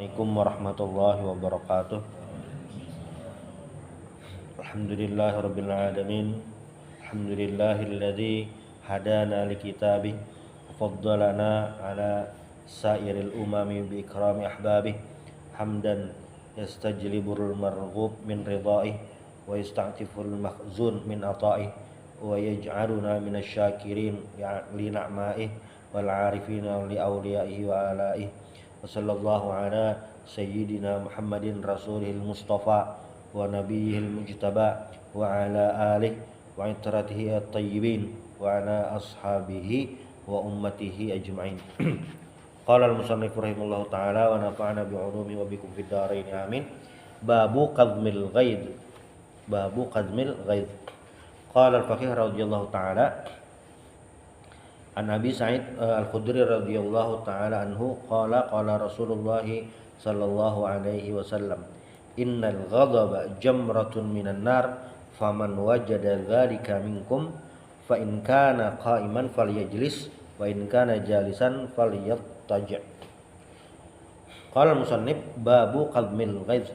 Assalamualaikum warahmatullahi wabarakatuh. Alhamdulillahirabbil alamin. Alhamdulillahilladzi hadana likitabih wa faddalana ala sairil umami bi ikrami ahbabih hamdan yastajlibul marghub min ridhaih wa yasta'tiful mahzun min ata'ih wa yaj'aluna minasyakirin li na'maih wal 'arifina li awliyaihi wa alaih. Wa sallallahu ala sayyidina Muhammadin rasulihil mustafa wa nabiyihil mujtaba wa ala alihi wa itratihi at-tayyibin wa ala ashabihi wa ummatihi ajma'in. Qala al-musannif rahimahullahu ta'ala wa nafa'ana bi'ulumi wa bikum fid dharain amin. Babu qadmil ghaid. Babu qadmil ghaid. Qala al-faqih radhiyallahu ta'ala an Abi Sa'id Al-Khudri radhiyallahu ta'ala anhu qala Rasulullah sallallahu alaihi wasallam innal ghadaba jamratun minan nar faman wajada dzalika minkum fa in kana qa'iman falyajlis wa in kana jalisan falyattaji'. Qala al-musannif babu qadmil ghaidz.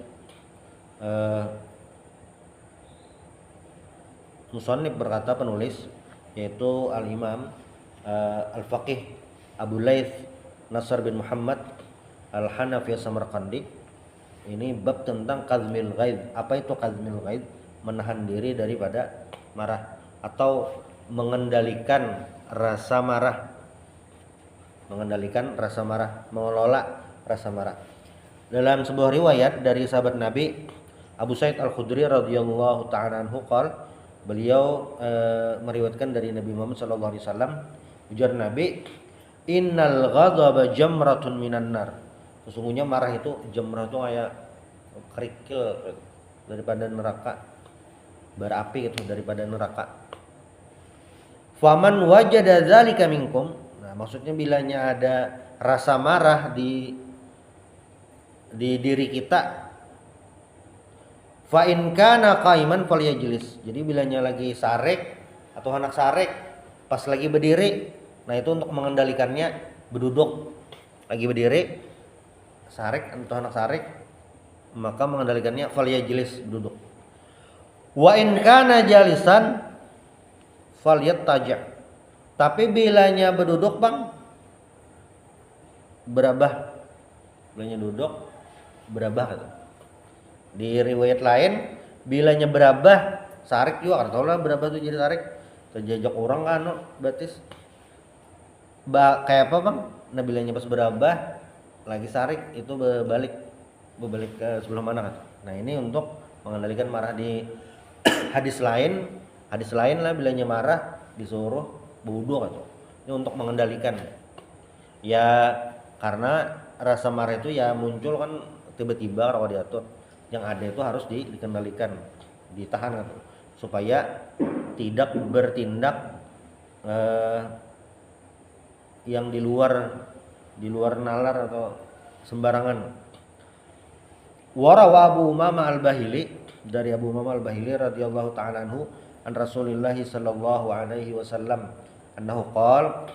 Musannif berkata, penulis yaitu al-Imam Al-Faqih Abu Laits Nasr bin Muhammad Al-Hanafi Samarqandi. Ini bab tentang qadmil ghaidz. Apa itu qadmil ghaidz? Menahan diri daripada marah atau mengendalikan rasa marah. Mengendalikan rasa marah, mengelola rasa marah. Dalam sebuah riwayat dari sahabat Nabi Abu Sa'id Al-Khudri radhiyallahu ta'ala anhu qala, beliau meriwayatkan dari Nabi Muhammad sallallahu alaihi wasallam, ujar Nabi, innal ghadaba jamratun minan nar. Sesungguhnya marah itu, jamrah itu kayak kerikil daripada neraka, berapi gitu daripada neraka. Faman wajada dzalika minkum. Nah, maksudnya bilanya ada rasa marah di diri kita, fa in kana qa'iman falyajlis. Jadi bilanya lagi sarek atau anak sarek pas lagi berdiri, nah itu untuk mengendalikannya berduduk. Lagi berdiri sarek atau anak sarek, maka mengendalikannya falyajlis, duduk. Wa in kana jalisan falyattaji'. Tapi bilanya berduduk, Bang, berabah. Bilanya duduk berabah gitu. Di riwayat lain bilanya berabah sarek juga, kan tahu lah berabah itu jadi sarek. Terjajak orang kan batis. Kayak apa, Bang? Nah, bilanya pas berabah lagi sarik itu berbalik ke sebelah mana kan? Nah, ini untuk mengendalikan marah. Di hadis lain lah bilanya marah disuruh berwudu kan. Ini untuk mengendalikan. Ya, karena rasa marah itu ya muncul kan tiba-tiba kalau diatur. Yang ada itu harus dikendalikan, ditahan kan, supaya tidak bertindak yang di luar nalar atau sembarangan. Warawa Abu Umamah Al-Bahili, dari Abu Umamah Al-Bahili radhiyallahu ta'ala anhu an Rasulillah sallallahu alaihi wasallam annahu qala,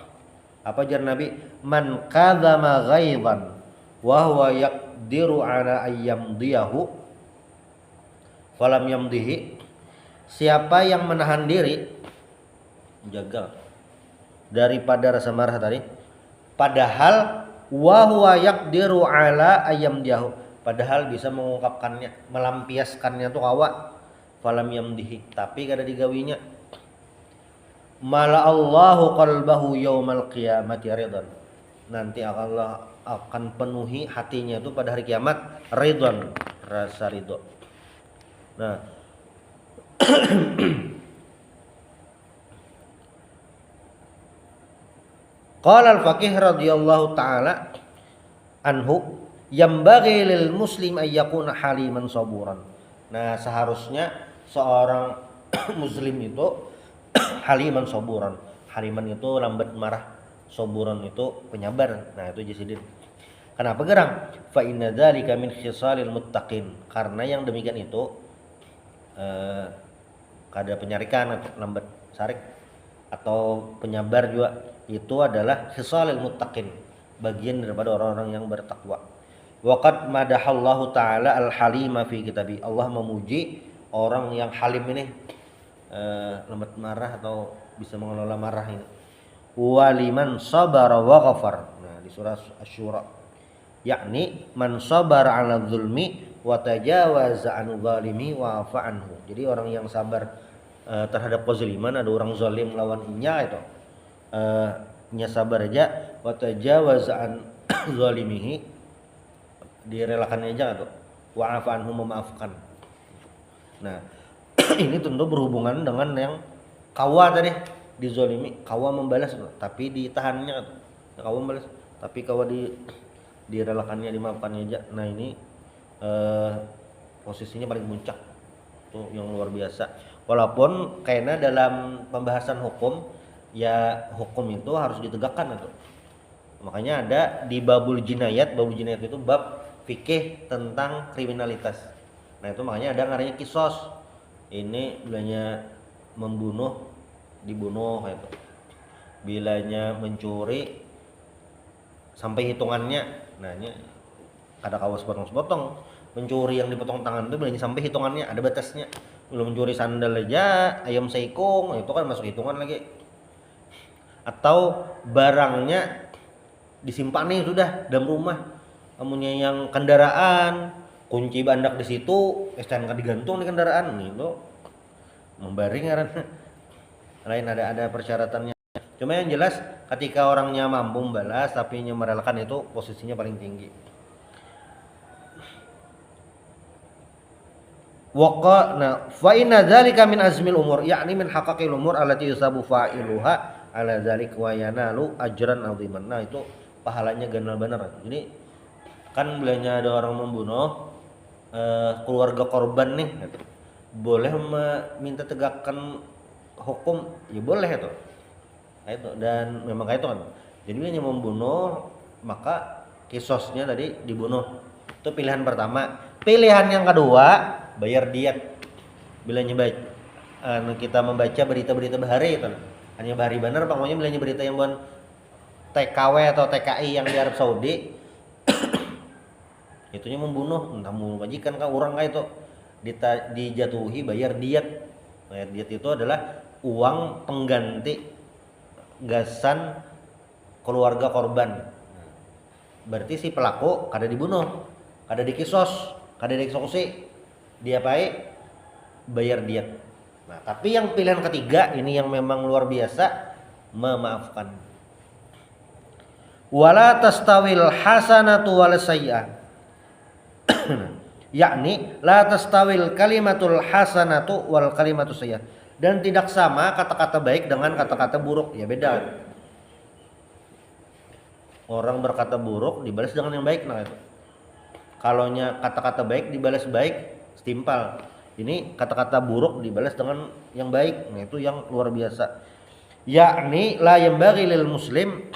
apa jar Nabi, man kadzama ghaiban wa huwa yaqdiru ala ayyamdiyahu falam yamdihi. Siapa yang menahan diri, jaga daripada rasa marah tadi, padahal wa huwa yaqdiru ala ayyamdiyahu, padahal bisa mengungkapkannya, melampiaskannya tuh kawa, falam yamdihi, tapi kada digawinya, mala Allahu qalbahu yaumal qiyamati ridwan, nanti Allah akan penuhi hatinya itu pada hari kiamat ridwan, rasa ridho. Nah, qala al-faqih radhiyallahu ta'ala anhu yambaghi lil muslim ay yakuna haliman saburan. Nah, seharusnya seorang muslim itu haliman saburan. Haliman itu lambat marah, saburan itu penyabar. Nah, itu jasidin. Kenapa gerang? Fa inna dzalika min khisalil muttaqin. Karena yang demikian itu kada penyarikan atau lambat sarik atau penyabar juga, itu adalah khisalil muttaqin, bagian daripada orang-orang yang bertakwa. Waqad madahallahu ta'ala al-halima fi kitabi. Allah memuji orang yang halim ini, lembat marah atau bisa mengelola marah ini. Waliman sabara wa ghafar. Nah, di surah Asy-Syura. Yakni man sabara 'ala dzulmi wa tajawaza 'an zalimi wa afa anhu. Jadi orang yang sabar terhadap kezaliman, ada orang zalim lawan inya itu. Nya sabar aja wa tajawaza 'an zalimihi, direlakan aja tuh. Wa afa anhu, memaafkan. Nah, ini tentu berhubungan dengan yang kawa tadi, dizolimi, kawa membalas, tapi ditahannya, kawa membalas, tapi kawa direlakannya, dimaafkannya aja. Nah ini posisinya paling puncak tuh, yang luar biasa. Walaupun kayaknya dalam pembahasan hukum, ya hukum itu harus ditegakkan tuh. Makanya ada di babul jinayat itu bab fikih tentang kriminalitas. Nah itu makanya ada namanya kisos. Ini bilanya membunuh dibunuh itu, bilanya mencuri sampai hitungannya. Nah ini ada kawas potong-potong, mencuri yang dipotong tangan itu bilanya sampai hitungannya, ada batasnya. Belum mencuri sandal aja, ayam seikung, itu kan masuk hitungan lagi. Atau barangnya disimpan nih sudah dalam rumah, kamunya yang kendaraan, kunci bandak di situ, STNK digantung di kendaraan, itu membaring karena lain, ada persyaratannya. Cuma yang jelas ketika orangnya mampu membalas tapi merelakan, itu posisinya paling tinggi. Waqana fa inna dzalika min azmil umur, yakni min haqqil umur allati yusabu fa'iluha ala dzalik wa yanalu ajran 'aziman. Nah itu pahalanya ganal benar. Ini kan bilanya ada orang membunuh keluarga korban nih gitu, boleh meminta tegakkan hukum, ya boleh itu. Itu dan memang kayak itu kan. Jadi dia membunuh, maka kisosnya tadi dibunuh. Itu pilihan pertama. Pilihan yang kedua, bayar diat. Bilanya baik. Kita membaca berita-berita bahari itu. Hanya bahari benar pokoknya bilanya berita yang bukan TKW atau TKI yang di Arab Saudi. Itunya membunuh, entah mau majikan kah orang kah itu, dijatuhi bayar diat. Bayar diat itu adalah uang pengganti gasan keluarga korban. Berarti si pelaku kada dibunuh, kada dikisos, kada dieksekusi, diapai? Bayar diat. Nah, tapi yang pilihan ketiga ini yang memang luar biasa, memaafkan. Wala tastawil hasanatu wal sayyi'ah. Yakni la tastawil kalimatul hasanatu wal kalimatu sayyi'ah. Dan tidak sama kata-kata baik dengan kata-kata buruk, ya beda. Orang berkata buruk dibalas dengan yang baik, nah itu. Kalaunya kata-kata baik dibalas baik, setimpal. Ini kata-kata buruk dibalas dengan yang baik, nah itu yang luar biasa. Yakni la yanbaghi lil muslim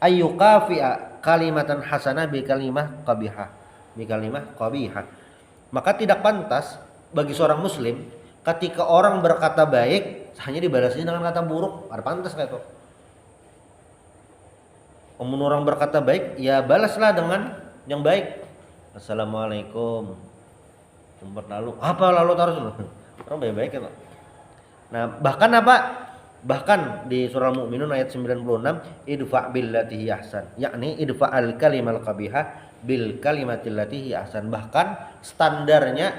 ayyukafi'a kalimatan hasanah bi kalimah qabihah. Maka tidak pantas bagi seorang muslim ketika orang berkata baik hanya dibalasnya dengan kata buruk. Ada pantas kayak itu. Orang berkata baik, ya balaslah dengan yang baik. Assalamualaikum. Tempat lalu, apa lalu terus orang baik-baik itu. Nah, bahkan apa? Bahkan di surah Al-Mu'minun ayat 96, idfa' billati hi ahsan, yakni idfa'al kalimal qabihah bil kalimatil lati hi ahsan. Bahkan standarnya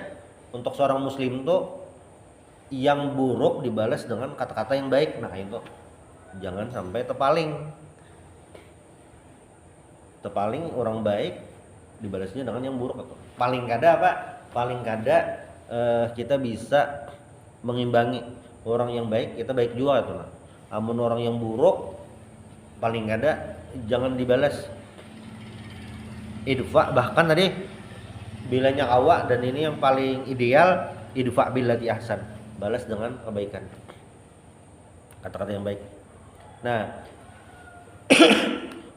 untuk seorang muslim tuh yang buruk dibalas dengan kata-kata yang baik. Nah itu jangan sampai tepaling orang baik dibalasnya dengan yang buruk. Atau paling kada apa? Paling kada kita bisa mengimbangi. Orang yang baik kita baik juga itu. Namun orang yang buruk paling kada jangan dibalas. Idfa, bahkan tadi bilanya awak, dan ini yang paling ideal, idfa billati ahsan, balas dengan kebaikan, kata-kata yang baik. Nah,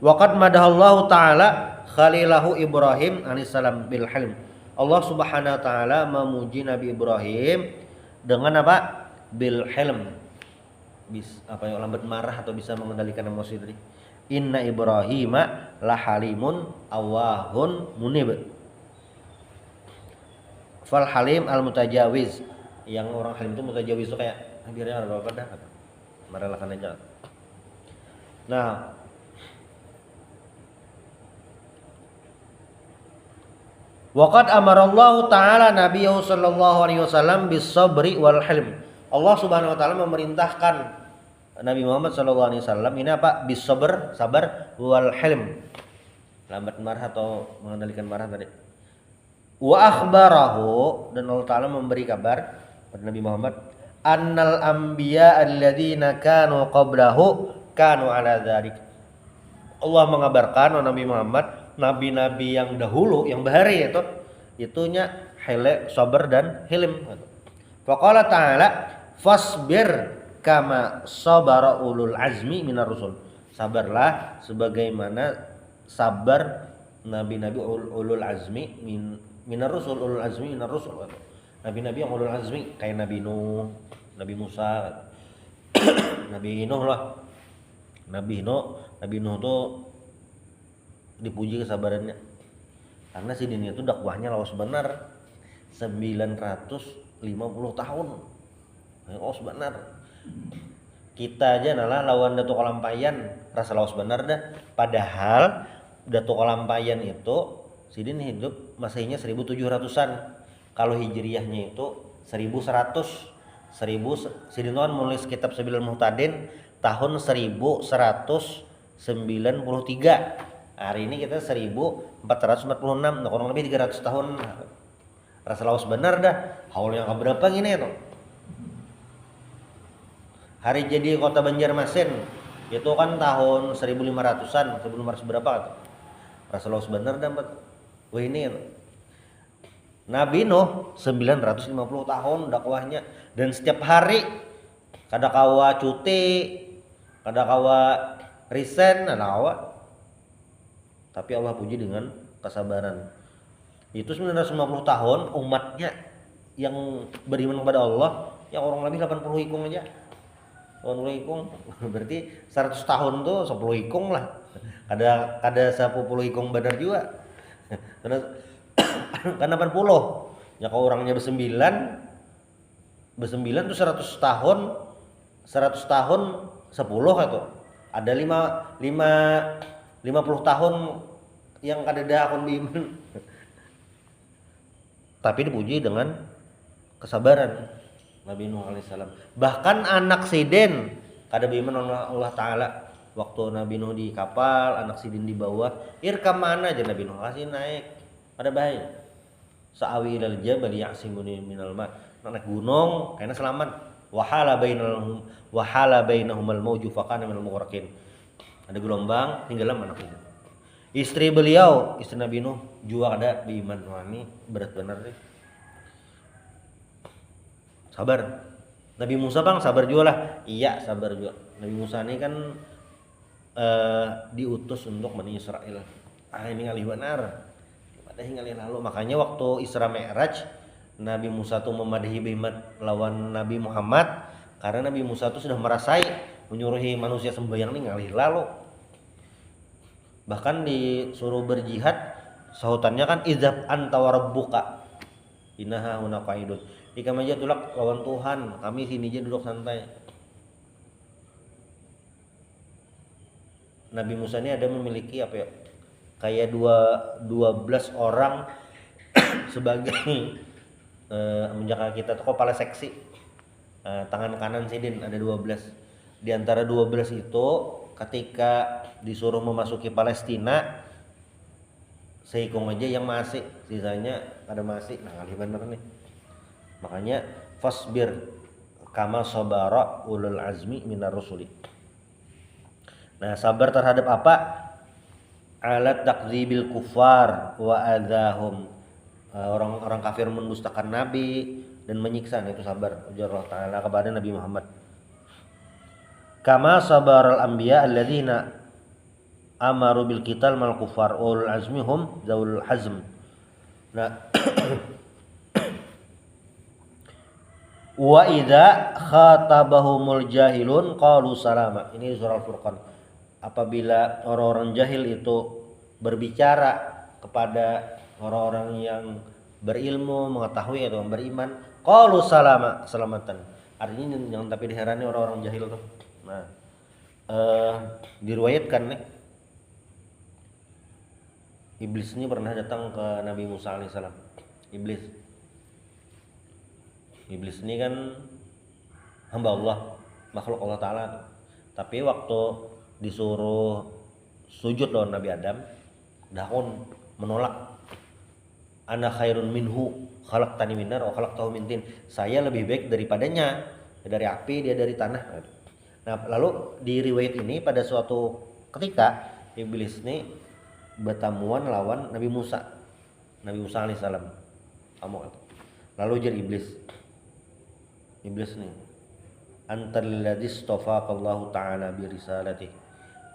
waqad madahallahu ta'ala khalilahu Ibrahim alaihissalam bil hilm. Allah subhanahu wa ta'ala memuji Nabi Ibrahim dengan apa? Bil hilm. Apa yang lambat marah atau bisa mengendalikan emosi tadi. Inna Ibrahima la halimun awahun munib. Fal halim al mutajawiz, yang orang halim itu mutajawiz itu kayak biarnya ada apa dah, merelakan aja. Nah, waqad amarallahu ta'ala nabiyahu sallallahu alaihi wasallam bis sabri wal hilm. Allah Subhanahu wa taala memerintahkan Nabi Muhammad sallallahu alaihi wasallam ini apa? Bis sabr, sabar, wal hilm. Lambat marah atau mengendalikan marah tadi. Wa akhbarahu, dan Allah taala memberi kabar pada Nabi Muhammad annal anbiya alladzina kanu qablahu kanu ala dzalik. Allah mengabarkan Nabi Muhammad, nabi-nabi yang dahulu yang bahari itunya hele, sabar dan hilm. Faqala ta'ala fasbir kama sabara ulul azmi minar rusul. Sabarlah sebagaimana sabar nabi-nabi ulul azmi minar rusul. Ulul azmi minar rusul. Nabi-nabi yang ulul azmi kayak Nabi Nuh, Nabi Musa, Nabi Nuh lah. Nabi Nuh tuh dipuji kesabarannya, karena si dunia itu dakwahnya lawas benar 950 tahun. Lawas benar. Kita aja nalah lawan Datuk Kalampayan rasa lawas benar dah. Padahal Datuk Kalampayan itu si din hidup Masehinya 1700-an. Kalau Hijriyahnya itu 1100. Sidin kan menulis kitab Sabilul Muhtadin tahun 1193. Hari ini kita 1446, nah kurang lebih 300 tahun. Rasa lawas benar dah. Haul yang keberapa gini tuh? Hari jadi kota Banjarmasin itu kan tahun 1500-an, 1500 berapa tuh? Rasa lawas benar dah. Wah ini Nabi Nuh 950 tahun dakwahnya, dan setiap hari kada kawa cuti, kada kawa resign, tapi Allah puji dengan kesabaran. Itu 950 tahun umatnya yang beriman kepada Allah, yang orang lebih 80 ikung aja. 80 ikung berarti 100 tahun tuh 10 ikung lah. Kada 10 ikung benar juga. Kan 80. Ya kalau orangnya bersembilan tuh 100 tahun 10 itu. Ada 50 tahun yang kada ada akun beriman. Tapi dipuji dengan kesabaran Nabi Nuh alaihissalam. Bahkan anak Sidin kada beriman Allah taala. Waktu Nabi Nuh di kapal, anak Sidin di bawah, irkam mana aja Nabi Nuh kasih naik. Ada bahaya. Sa'awi ilal jabal ya'simuni minal ma. Naik gunung kayaknya selamat. Wahala bainahumal mauju faqana minal mughraqin. Ada gelombang, tinggalan anak itu. Istri beliau, istri Nabi Nuh juga ada beriman. Wah ini berat benar deh. Sabar. Nabi Musa bang sabar juga lah. Iya sabar juga. Nabi Musa ini kan diutus untuk Bani Israel. Ini ngalih benar. Madahi ngalih lalu. Makanya waktu Isra Mi'raj Nabi Musa tuh memadahi bimat lawan Nabi Muhammad, karena Nabi Musa tuh sudah merasai menyuruhi manusia sembahyang ini ngalih lalu. Bahkan disuruh berjihad, sahutannya kan idzab anta wa rabbuka innaha huna qaidun. Jika aja tulak lawan Tuhan, kami sini aja duduk santai. Nabi Musa ini ada memiliki apa ya? Kayak 12 orang sebagai menjaga kita tuh kepala seksi. Tangan kanan Sidin ada 12. Di antara 12 itu ketika disuruh memasuki Palestina, seikung aja yang masih, sisanya ada masih. Nah, kali bener nih. Makanya fasbir kama sabara ulul azmi minar rusuli. Nah, sabar terhadap apa? Alat takdzibil kufar wa adzahum. Orang-orang kafir mendustakan nabi dan menyiksa, itu sabar ujar Allah taala kepada Nabi Muhammad. Kama sabaral anbiya alladzina amaru bil qital mal kufar ulul azmi hum zaul hazm. Nah, wa idza khatabahumul jahilun qalu salama. Ini surah Al-Furqan. Apabila orang-orang jahil itu berbicara kepada orang-orang yang berilmu, mengetahui atau beriman. Qalu salama, selamatan. Artinya jangan tapi diherani orang-orang jahil tuh. Nah, diriwayatkan nih iblis ini pernah datang ke Nabi Musa alaihissalam. Iblis ini kan hamba Allah, makhluk Allah Ta'ala. Tapi waktu disuruh sujud lawan Nabi Adam, dahun menolak. Ana khairun minhu khalaqtani min nar wa khalaqtahu min tin. Saya lebih baik daripadanya, dari api, dia dari tanah. Nah, lalu di riwayat ini pada suatu ketika iblis ini bertamuan lawan Nabi Musa alaihissalam. Lalu jadi iblis nih, antal ladzi istafaqallahu ta'ala bi risalati.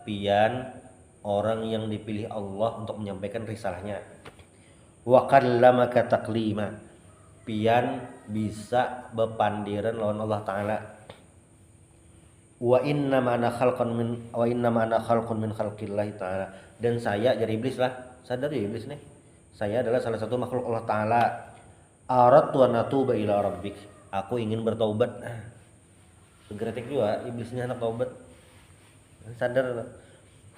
Pian orang yang dipilih Allah untuk menyampaikan risalahnya. Wa kallamaka taklima. Pian bisa bepandiran lawan Allah Ta'ala. Wa inna ma ana khalqun min khalqillahi ta'ala. Dan saya jadi iblis lah, sadar ya iblis nih, saya adalah salah satu makhluk Allah Ta'ala. Aradtu an atuba ila rabbik. Aku ingin bertaubat. Segeratik juga iblisnya anak taubat. Sadar.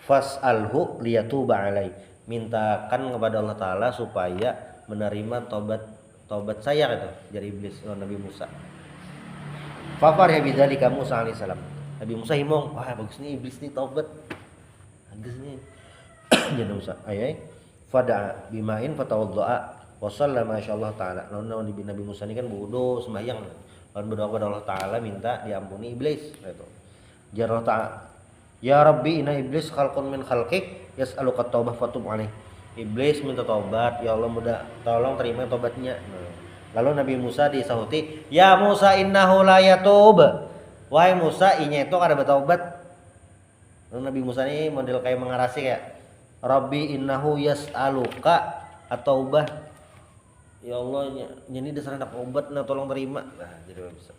Fas'alhu liyatuba alai. Mintakan kepada Allah Ta'ala supaya menerima taubat saya kata dari iblis Nabi Musa. Fafar ya bidzalika Musa alaihissalam. Nabi Musa himong, wah bagus nih iblis nih taubat. Bagus nih. Jadi Musa, ayai fada'a bima'in fatawadda'a wa sallama masyaallah ta'ala. Lalu Nabi Musa ini kan wudu sembahyang. Lalu berdoa kepada Allah Ta'ala minta diampuni iblis gitu. Jarah ta'ala, ya Rabbi inna iblis khalqun min khalqik yas'aluka taubah fatub alaih. Iblis minta taubat, ya Allah mudah tolong terima taubatnya. Lalu Nabi Musa disahuti, ya Musa innahu la yatub. Wahai Musa, inya itu kada bertaubat. Lalu Nabi Musa ini model kayak mengarasi kayak, Rabbi innahu yas'aluka at-taubah. Ya Allah, ini dasar anak obat, nah tolong terima. Nah, jadi bisa.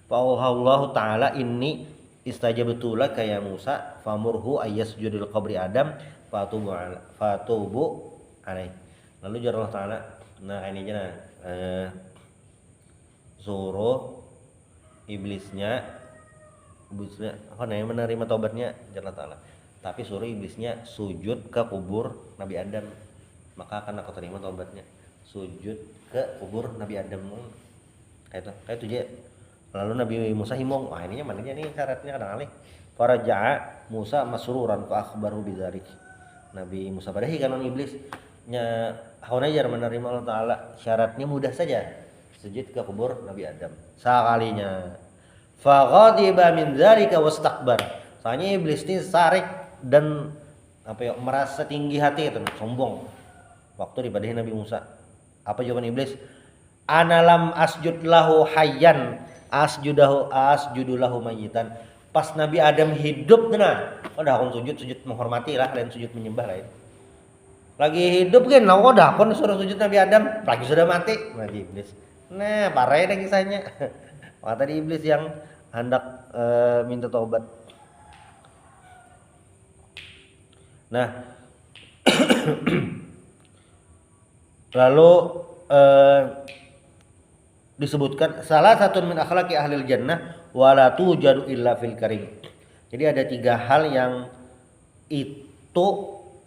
Fa'auhallahu ta'ala inni istajabtu laka ya Musa famurhu ayyasjudil qabri Adam fatubu alaih. Lalu jar Allah Ta'ala, nah ini aja suruh iblisnya apa namanya menerima taubatnya jar Allah Ta'ala. Tapi suruh iblisnya sujud ke kubur Nabi Adam, maka akan aku terima taubatnya. Sujud ke kubur Nabi Adam kayak itu aja. Lalu Nabi Musa himong, wah ininya mananya nih syaratnya kadang-kadang. Faraja'a Musa masruran fa akhbaru bidzalik. Nabi Musa badahi kanon iblis nya hauna jar menerima Allah Ta'ala. Syaratnya mudah saja, sujud ke kubur Nabi Adam sekalinya. Fa ghadiba min dzalika wastakbar. Soalnya iblis ini sarik dan merasa tinggi hati itu, sombong. Waktu dibadahi Nabi Musa. Apa jawaban iblis? Analam asjud lahu hayyan asjudu lahu mayitan. Pas Nabi Adam hidup udah akon sujud menghormati lah, lain sujud menyembah lain. Lagi hidup kan udah akon suruh sujud Nabi Adam, lagi sudah mati lagi iblis. Nah, parah deh kisahnya. Wah, tadi iblis yang hendak minta taubat. Nah, lalu disebutkan salah satu min akhlaqi ahlil jannah wala tujadu illa fil karim. Jadi ada 3 hal yang itu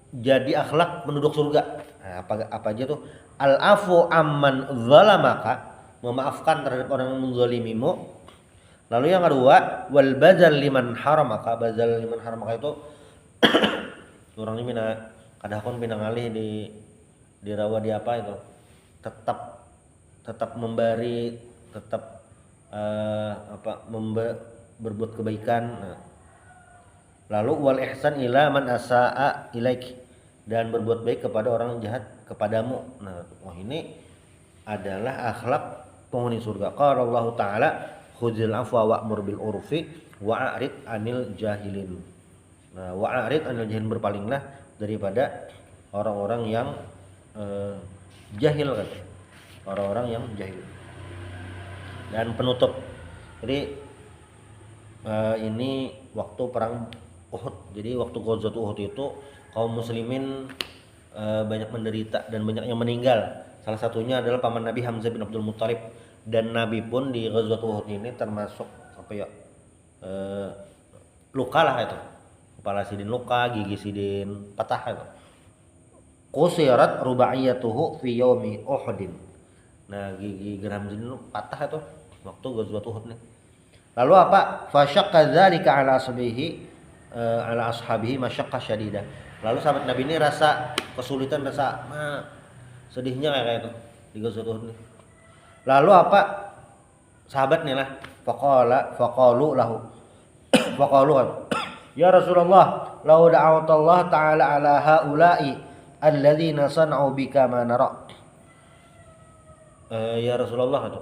jadi akhlak penduduk surga. Nah, apa aja tuh? Al-afu amman zalamaka, memaafkan terhadap orang yang menzalimimu. Lalu yang kedua, wal bazal liman haramaka. Bazal liman haramaka itu orang ini kadahkon pinang alih di rawa di apa itu? Tetap memberi, tetap berbuat kebaikan. Nah. Lalu wal ihsan ila man asaa ilaik, dan berbuat baik kepada orang jahat kepadamu. Nah, ini adalah akhlak penghuni surga. Qala Allah Ta'ala khudhil afwa wa'mur bil urfi wa'rid anil jahilin. Nah, wa'rid anil jahilin, berpalinglah daripada orang-orang yang jahil kan. Orang-orang yang jahil. Dan penutup. Jadi ini waktu perang Uhud. Jadi waktu Ghazwat Uhud itu kaum muslimin banyak menderita dan banyak yang meninggal Salah satunya adalah paman Nabi Hamzah bin Abdul Muttalib, dan Nabi pun di Ghazwat Uhud ini termasuk apa ya, luka lah itu, kepala sidin luka, gigi sidin patah itu. Qusirat rubaiyatuhu fi yaumi Uhudin. Nah, gigi geraham sidin patah itu waktu Ghazwat Uhud nih. Lalu apa? Fasyaqqa dzalika ala ashabihi masyaqqah syadidah. Lalu sahabat Nabi ini rasa kesulitan, rasa sedihnya kayak itu di Ghazwat Uhud nih. Lalu apa? Sahabat nih lah, faqalu lahu ya Rasulullah, lau da'awtallah ta'ala ala haula'i alladzina san'u bika ma nara. Ya Rasulullah itu,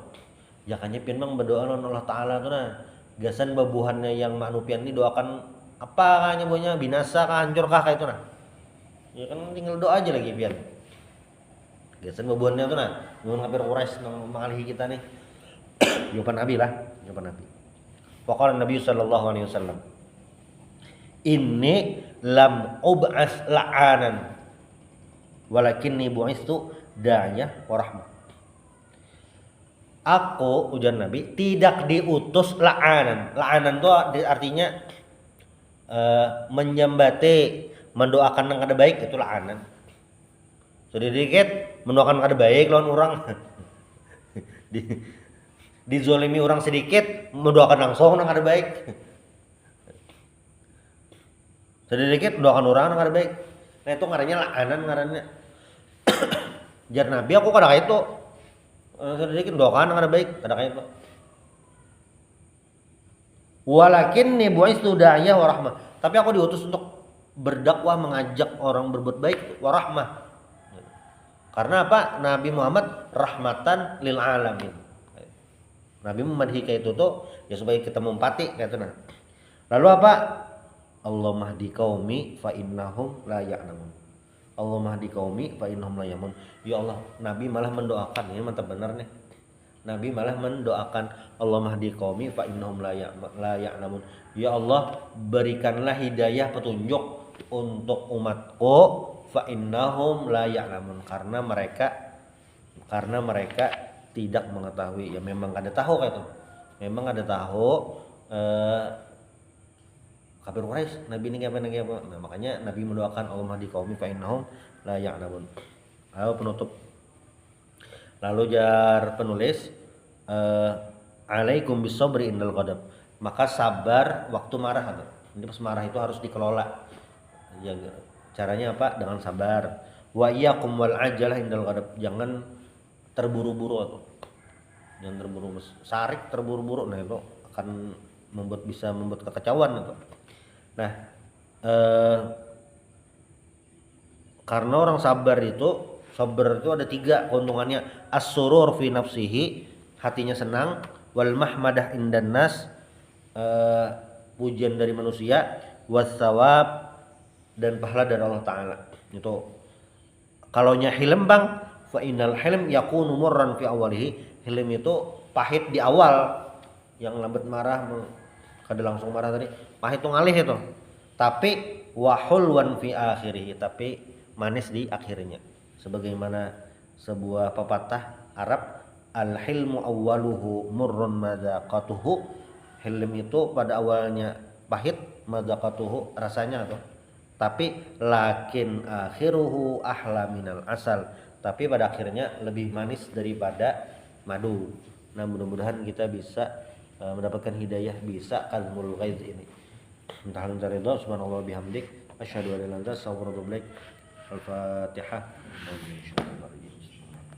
ya kan nyepin bang berdoa Allah Ta'ala tuh nah, gasan babuhannya yang manupian ini doakan apa kah bonya, binasa kah, hancur kah kayak itu nah. Ya kan tinggal doa aja lagi pian. Gasan babuhannya tuh nah, mun kafir Quraisy nang mangalihi kita nih. Jawaban Nabi lah, jawaban Nabi. Faqala Nabi sallallahu alaihi wasallam, inni lam ub'as la'anan walakinni bu'istu da'iyah wa rahmah. Aku, ujar Nabi, tidak diutus la'anan. La'anan itu artinya menyembati, mendoakan yang kada baik, itu la'anan. Sedikit mendoakan kada baik lawan orang. Dizolimi orang sedikit, mendoakan langsung yang kada baik. Sedikit mendoakan orang yang kada baik. Nah itu ngarannya la'anan ngarannya. Jar Nabi, aku kada kayak itu. Sedikit mendoakan yang kada baik, kada kayak itu. Walakinni bu'istu da'iyah wa rahmah. Tapi aku diutus untuk berdakwah, mengajak orang berbuat baik, wa rahmah. Karena apa? Nabi Muhammad rahmatan lil alamin. Nabi memadhi kayak itu tuh ya supaya kita mempati kayak itu nah. Lalu apa? Allah mahdi qaumi fa innahum la ya'lamun. Allah mahdi qaumi fa innahum la ya'lamun. Ya Allah, Nabi malah mendoakan, ini mantap benar nih. Nabi malah mendoakan Allah mahdi qaumi fa innahum la ya'lamun. Ya Allah, berikanlah hidayah petunjuk untuk umatku fa innahum la ya'lamun, karena mereka tidak mengetahui. Ya memang ada tahu kayak itu. Memang ada tahu kafir Quraisy Nabi ini apa. Nah, makanya Nabi mendoakan Allah mahdi qaumi fa innahum la ya'lamun. Lalu penutup. Lalu jar penulis alaikum bisabri indal ghadab. Maka sabar waktu marah. Jadi pas marah itu harus dikelola. Ya, caranya apa? Dengan sabar. Wa iyyakum wal ajalah indal ghadab. Jangan terburu-buru atau jangan terburu-buru, sarik terburu-buru, nah itu akan bisa membuat kekacauan itu. Nah, karena orang sabar itu ada 3 keuntungannya. As-surur fi nafsihi, hatinya senang, wal mahmadah indan nas, pujian dari manusia, was-sawab, dan pahala dari Allah Ta'ala. Itu kalau nya hilm bang, fa innal hilm yakunu murran fi awalihi. Hilm itu pahit di awal, yang lambat marah kada langsung marah tadi, pahit tuh ngalih itu. Tapi wahulwan fi akhirih, tapi manis di akhirnya. Sebagaimana sebuah pepatah Arab, al hilmu awwaluhu murrun madzaqatuhu. Hilm itu pada awalnya pahit, madzaqatuhu rasanya tuh. Tapi lakin akhiruhu ahla minal asal, tapi pada akhirnya lebih manis daripada madu. Nah, mudah-mudahan kita bisa mendapatkan hidayah, bisa kazmul ghaiz ini. Entahlah mencari doa, subhanallah bihamdik, asyhadu an la ilaha illa anta, astaghfiruka wa atubu ilaik. Al-Fatihah.